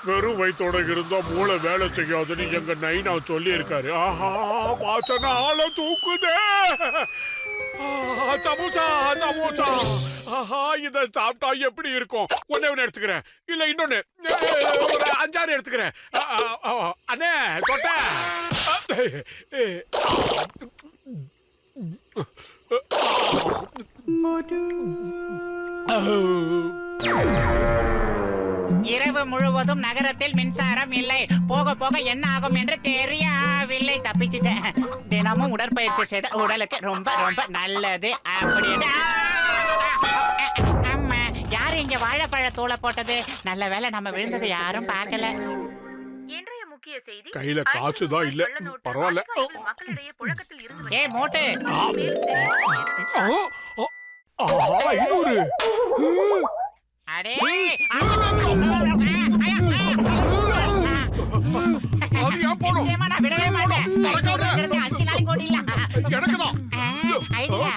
வெறும் வயிற்றோட இருந்தா மூளை வேலை செய்யாதுன்னு எங்க நைனா சொல்லி இருக்காரு. ஆஹா வாசனை ஆள தூக்குதே. சமோசா சமோசா. ஆஹா இத சாப்பிட்டா எப்படி இருக்கும்? ஒண்ணே ஒண்ணு எடுத்துக்கிறேன், இல்ல இன்னொன்னு ஒரு 5-6 எடுத்துக்கிறேன். அண்ணே தொட்ட. இரவு முழுவதும் நகரத்தில் மின்சாரம் இல்லை. போக போக என்ன ஆகும் என்று தெரியவில்லை. தப்பிச்சிட்டேன். தினமும் உடற்பயிற்சி செய்த உடலுக்கு ரொம்ப ரொம்ப நல்லது அப்படின்னு. அம்மா யாரு இங்க வாழைப்பழ தூளை போட்டது? நல்ல வேளை நம்ம விழுந்ததை யாரும் பார்க்கல. இன்றைய முக்கிய செய்தி, கையில காசுதான் இல்ல, பரவாயில்ல. மக்களிடையே புழக்கத்தில் இருந்து ஏ மோட்டு, அடே நிச்சயமா நான் விடவே மாட்டேன். 5 நாளைக்கு ஓடிடலாம். எனக்குதான் ஐடியா.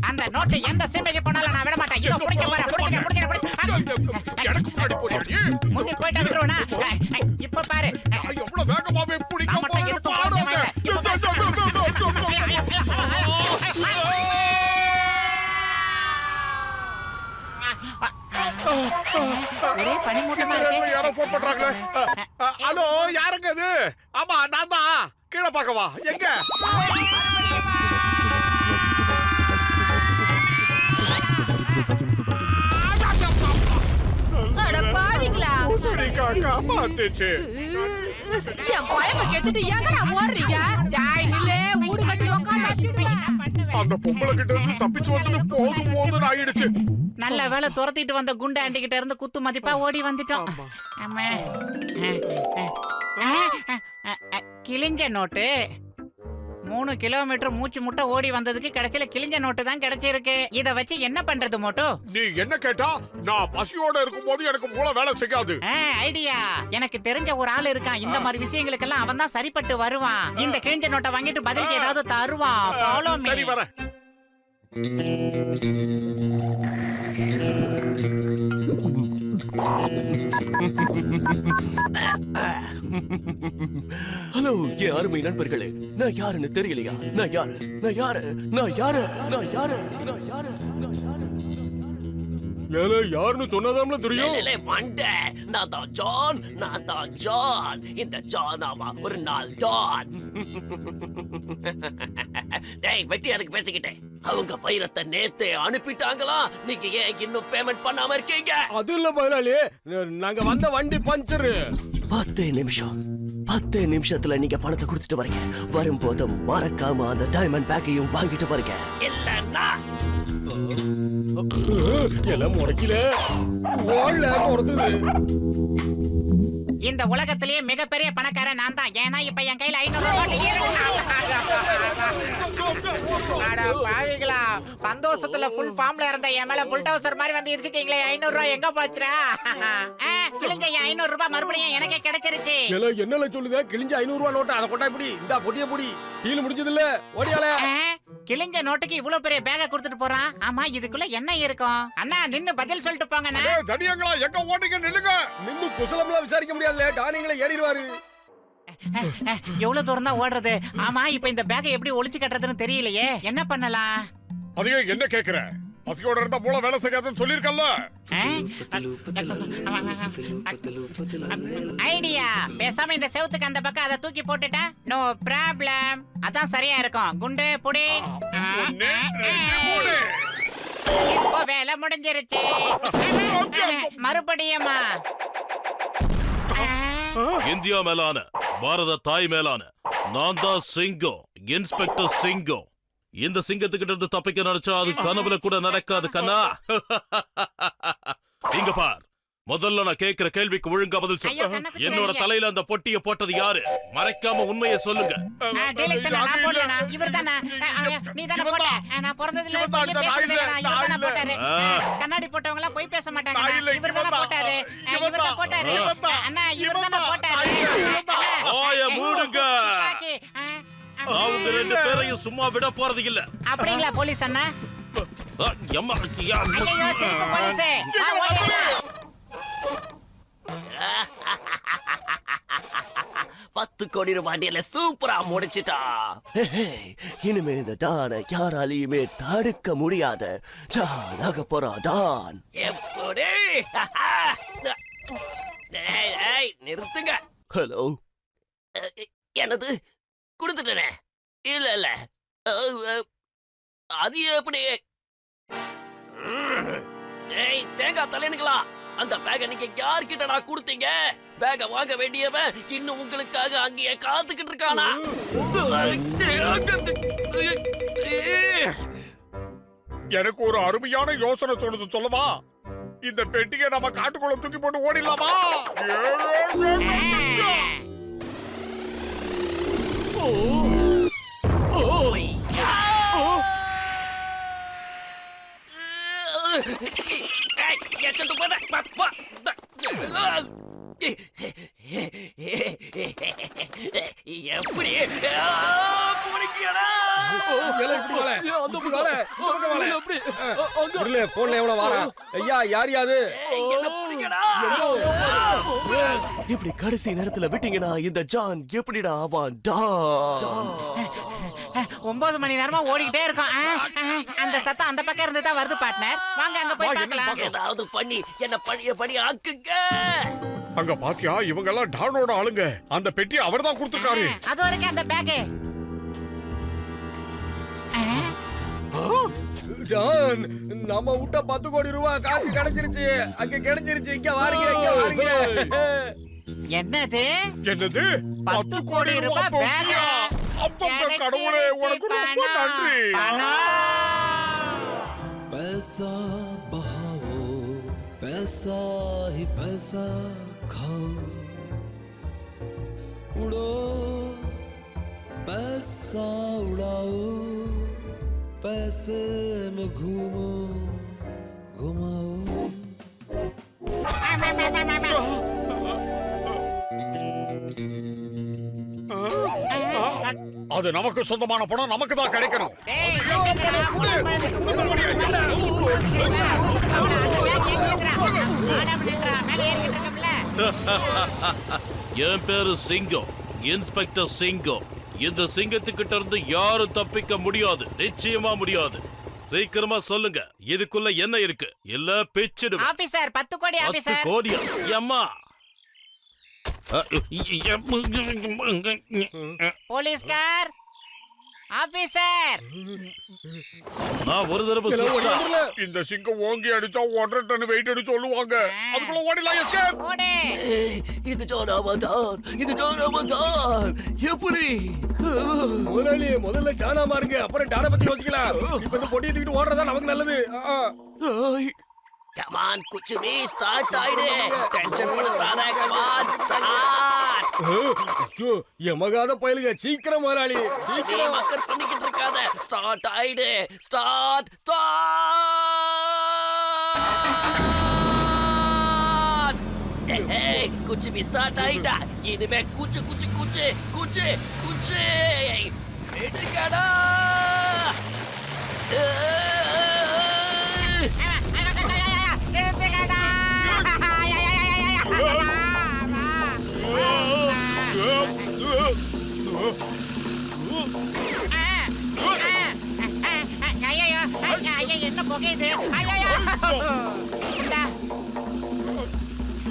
அந்த நோட்டு எந்த சீமைக்கு போனாலும் நான் விட மாட்டேன். இதோ புடிக்க போறேன். எனக்கு முன்னாடி போறியா? முந்தி போயிட்டா விட்டுருவனா? இப்ப பாரு எவ்வளவு வேகமாவே பிடிக்க ஒரே பனிமூட்டமா இருக்கு. யாரோ போன் பண்றாங்களே. ஹலோ யாருங்க இது? ஆமா நான் தான். கீழே பார்க்கவா? எங்க? அட பாவிங்களா, காப்பாத்துச்சு. என் பயப்ப கேட்டுட்டு எங்கடா ஓடுறீங்க? டேய் நில்லே, ஊடு கட்டி உட்கார்ந்து அடிச்சிடுவேன். அந்த பொம்பளை கிட்ட இருந்து தப்பிச்சு வந்து போதும் போதும் ஆயிடுச்சு. நல்ல வேளை துரத்திட்டு வந்த குண்டு ஆண்டி கிட்ட இருந்து குத்து மதிப்பா ஓடி வந்துட்டோம். ஆமா. கிழிஞ்ச நோட்டு. 3 கிலோமீட்டர் மூச்சு முட்டை ஓடி வந்ததுக்கு கடைசியில கிழிஞ்ச நோட்டு தான் கிடைச்சிருக்கு. இத வச்சு என்ன பண்றது மோட்டோ? நீ என்ன கேட்டா? நான் பசியோட இருக்கும்போது எனக்கு மூளை வேலை செய்யாது. ஐடியா. எனக்கு தெரிஞ்ச ஒரு ஆள் இருக்கான். இந்த மாதிரி விஷயங்களுக்கெல்லாம் அவன் தான் சரிப்பட்டு வருவான். இந்த கிழிஞ்ச நோட்டை வாங்கிட்டு பதிலுக்கு ஏதாவது தருவான். Follow me. சரி வரேன். ஹலோ என் அருமை நண்பர்களே, நான் யாருன்னு தெரியலையா? நான் யாரு நான் யாரு நான் யாரு நான் யாரு நான் யாரு நான் யாரு? ஏலே யாருன்னு சொன்னதாம்ல தெரியும். நான் தான் ஜான், நான் தான் ஜான். இந்த ஜான் ஆமா ஒரு நாள் டான். டேய் வெட்டி அதுக்கு பேசிக்கிட்டேன். அவங்க வைரத்தை நேத்தே அனுப்பிட்டாங்களா? நீங்க ஏன் இன்னும் பேமெண்ட் பண்ணாம இருக்கீங்க? அது இல்ல முதலாளி, நாங்க வந்த வண்டி பஞ்சரு. 10 நிமிஷத்துல நீங்க பணத்தை கொடுத்துட்டு வரீங்க. வரும்போது மறக்காம அந்த டைமண்ட் பேக்கையும் வாங்கிட்டு வரீங்க. இல்லன்னா எல்லாம் முறைக்கல ஓடல துரத்துது. இந்த உலகத்திலேயே மிகப்பெரிய பணக்காரன் நான் தான். ஏன்னா இப்ப என் கையில 500 நோட்டு இருக்கு. அட பாவிகளா, சந்தோஷத்துல ஃபுல் ஃபார்ம்ல இருந்த என் மேல புல்டோசர் மாதிரி வந்து இடிச்சிட்டீங்களே. 500 ரூபாய் எங்க போச்சுடா? கிழிஞ்ச 500 ரூபாய் மறுபடியும் எனக்கே கிடைச்சிருச்சு. என்னல சொல்லுதே? கிழிஞ்ச 500 ரூபாய் நோட்டு அதை கொண்டா இப்படி இந்த பொட்டிய பொடி டீல் முடிஞ்சது இல்ல ஓடியால. கிழிஞ்ச நோட்டுக்கு இவ்வளவு பெரிய பேக கொடுத்துட்டு போறான். ஆமா இதுக்குள்ள என்ன இருக்கும்? அண்ணா நின்னு பதில் சொல்லிட்டு போங்கண்ணா. தடியங்களா எங்க ஓடிங்க? நில்லுங்க. நின்னு குசலம்லாம் விசாரிக்க முடியாதுல, டானிங்களே ஏறிடுவாரு. எவ்வளவு தூரம் தான் ஓடுறது? ஆமா இப்ப இந்த பேக்கை எப்படி ஒளிச்சு கட்டுறதுன்னு தெரியலையே. என்ன பண்ணலாம்? அதையே என்ன கேக்குற? பசியோட இருந்தா மூளை வேலை செய்யாதுன்னு சொல்லிருக்கல்ல. ஐடியா. பேசாம இந்த செவுத்துக்கு அந்த பக்கம் அதை தூக்கி போட்டுட்டா நோ ப்ராப்ளம். அதான் சரியா இருக்கும். குண்டு புடி. இப்போ வேலை முடிஞ்சிருச்சு. மறுபடியுமா? இந்தியா மேலான பாரத தாய் மேலான நான் தான் சிங்கம், இன்ஸ்பெக்டர் சிங்கம். இந்த சிங்கத்துக்கிட்ட இருந்து தப்பிக்க நினைச்சா அது கனவுல கூட நடக்காது கண்ணா. இங்க பார், முதல்ல நான் கேக்குற கேள்விக்கு ஒழுங்கா பதில் சொல்லு. என்னோட தலையில அந்த பொட்டிய போட்டது யாரு? மறைக்காம உண்மையை சொல்லுங்க. கண்ணாடி போட்டவங்க எல்லாம் போய் பேச மாட்டாங்க. இவர் தானே போட்டாரு. இவர் தான் போட்டாரு. அண்ணா இவர் தானே போட்டாரு. மூடுங்க. அவங்க 2 பேரையும் சும்மா விட போறது இல்ல. அப்படிங்களா போலீஸ் அண்ணா? எம்மா, யா, ஐயோ சிரிப்பு போலீஸே வா ஓடிடலாம் 10 கோடி ரூபாய் டீல சூப்பரா முடிச்சிட்டா. இனிமே இந்த டானை யாராலையுமே தடுக்க முடியாது. ஜான் ஆக போறா டான். எப்படி? நிறுத்துங்க. ஹலோ, என்னது கொடுத்துட்டேனே? இல்ல இல்ல, அது எப்படி? தேங்காய் தலைனுங்களா, அந்த பேக நீங்க யார்கிட்ட நான் கொடுத்தீங்க? பேக வாங்க வேண்டியவன் இன்னும் உங்களுக்காக அங்கேயே காத்துக்கிட்டு இருக்கானா? எனக்கு ஒரு அருமையான யோசனை சொல்லுது, சொல்லவா? இந்த பெட்டியை நம்ம காட்டுக்குள்ள தூக்கி போட்டு ஓடிடலாமா? எப்படி? போன்ல எவ்வளவு வாரா? ஐயா யார் யாது? இப்படி கடைசி நேரத்துல விட்டீங்கன்னா இந்த ஜான் எப்படிடா ஆவான்? டான் 9 மணி நேரமா ஓடிக்கிட்டே இருக்கோம். அந்த சத்தம் அந்த பக்கம் இருந்து தான் வருது பார்ட்னர். வாங்க அங்க போய் பார்க்கலாம். ஏதாவது பண்ணி என்ன படி ஆக்குங்க. அங்க பாத்தியா, இவங்க எல்லாம் டானோட ஆளுங்க. அந்த பெட்டி அவர்தான் கொடுத்திருக்காரு. அது வரைக்கும் அந்த பேக். ஜான், நம்ம விட்ட 10 கோடி ரூபாய் காசு கிடைச்சிருச்சு. அங்க கிடைச்சிருச்சு. இங்க வாருங்க. என்னது? என்னது? 10 கோடி ரூபாய் பேக். அப்பா கடவுளே, உனக்கு ரொம்ப நன்றி. पैसा बहाओ, पैसा ही पैसा खाओ, उड़ो पैसा उड़ाओ, पैसे में घूमो घुमाओ. அது நமக்கு சொந்தமான பணம் நமக்கு தான் கிடைக்கணும். என் பேரு சிங்கம், இன்ஸ்பெக்டர் சிங்கம். இந்த சிங்கத்துக்கிட்ட இருந்து யாரும் தப்பிக்க முடியாது, நிச்சயமா முடியாது. சீக்கிரமா சொல்லுங்க, இதுக்குள்ள என்ன இருக்கு? இல்ல பிச்சிடுவேன். ஆபீசர் 10 கோடி 10 ஆபீசர். கோடியா? அம்மா, போலீஸ்கார் ஆபீசர். நான் ஒரு தடவை சொல்றேன். இந்த சிங்கம் ஓங்கி அடிச்சா 1.5 டன் வெயிட் அடி சொல்லுவாங்க. அதுக்குள்ள ஓடிடலாம். எஸ்கேப். ஓடு. இது ஜான் அவதார். எப்படி? முதலாளி, முதல்ல ஜானா மாறுங்க, அப்புறம் டானை பத்தி யோசிக்கலாம். இப்ப இந்த பொட்டியை தூக்கிட்டு ஓடுறதா நமக்கு நல்லது. கமான் குச்சுமி, ஸ்டார்ட் ஆயிடு. டென்ஷன் பண்ணாத. Come on start. ஐயோ, எமகாத பயலுங்க. சீக்கிரம் முதலாளி, சீக்கிரம். மக்கள் பண்ணிக்கிட்டு இருக்காத. ஸ்டார்ட் ஆயிடு. ஸ்டார்ட். குச்சுமி ஸ்டார்ட் ஆயிட்டா. இனிமே குச்சு எடுக்கடா. நிறுத்துங்கடா. என்ன புகையுது? குண்டா.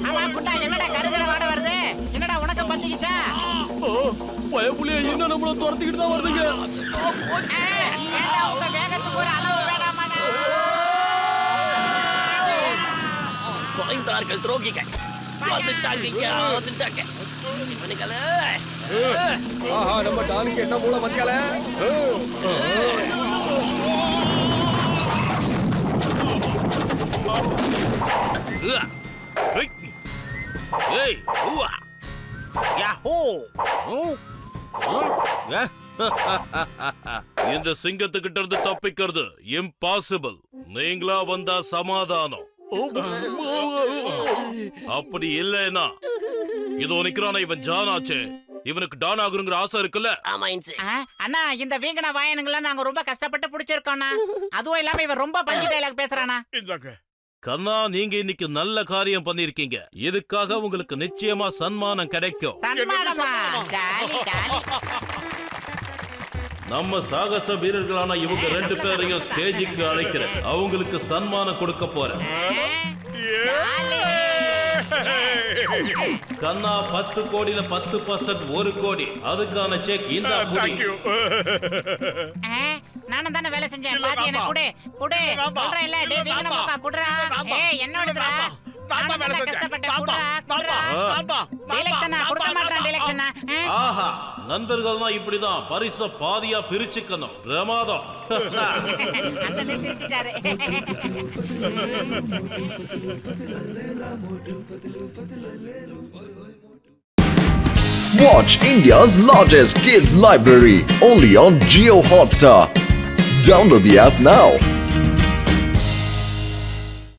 ஆமா குண்டா, என்னடா கருகிற வாட வருது? என்னடா உனக்கு பத்திக்கிச்சா? பயப்புலியா என்ன நம்மள துரத்திக்கிட்டு தான் வருதுங்க. ஏண்டா உங்க வேகத்துக்கு ஒரு அளவு வேணாமாடா? பாய்ந்தார்கள் துரோகிகள். வந்துட்டாங்க. இவனுங்களே. ஆஹா, நம்ம டானுக்கு என்ன மூளை மத்தியால. ஏய், ஊவா. யாஹூ. இந்த சிங்கத்துக்கிட்ட இருந்து தப்பிக்கிறது இம்பாசிபிள். நீங்களா வந்தா சமாதானம். அப்படி இல்லைன்னா இதோ நிக்கிறான இவன் ஜானாச்சே, இவனுக்கு டான் ஆகணுங்கிற ஆசை இருக்குல்ல? ஆமா இன்சு. அண்ணா இந்த வீங்கன வாயனுங்கள நாங்க ரொம்ப கஷ்டப்பட்டு புடிச்சிருக்கோம்ண்ணா. அதுவும் இல்லாம இவன் ரொம்ப பஞ்சி டைலாக் பேசுறானா. இந்தாங்க. கண்ணா, நீங்க இன்னைக்கு நல்ல காரியம் பண்ணிருக்கீங்க. இதுக்காக உங்களுக்கு நிச்சயமா சன்மானம் கிடைக்கும். சன்மானமா? Jolly jolly. நம்ம சாகச வீரர்களான இவங்க 2 பேரையும் ஸ்டேஜுக்கு அழைக்கிறேன். அவங்களுக்கு சன்மானம் கொடுக்க போறேன். கண்ணா, 10 கோடியில 10% 1 கோடி. அதுக்கான செக் இந்த Thank you. நானும் தானே வேலை செஞ்சேன். பாதி எனக்கு குடு குடு. சொல்றேன் இல்ல டேய் வீங்கன போக்கா குடுறா. ஏய் என்னோடதுடா. நான் வேலை கஷ்டப்பட்டேன். குடுறா குடுறா. டிலெக்ஷனா கொடுக்க மாட்டேன் டிலெக்ஷனா. ஆஹா, நண்பர்கள்னா இப்படிதான் பரிச பாதியா பிரிச்சுக்கணும். பிரமாதம். அண்ணனே சிரிச்சிட்டாரு. Watch India's largest kids library only on Jio Hotstar. Download the app now.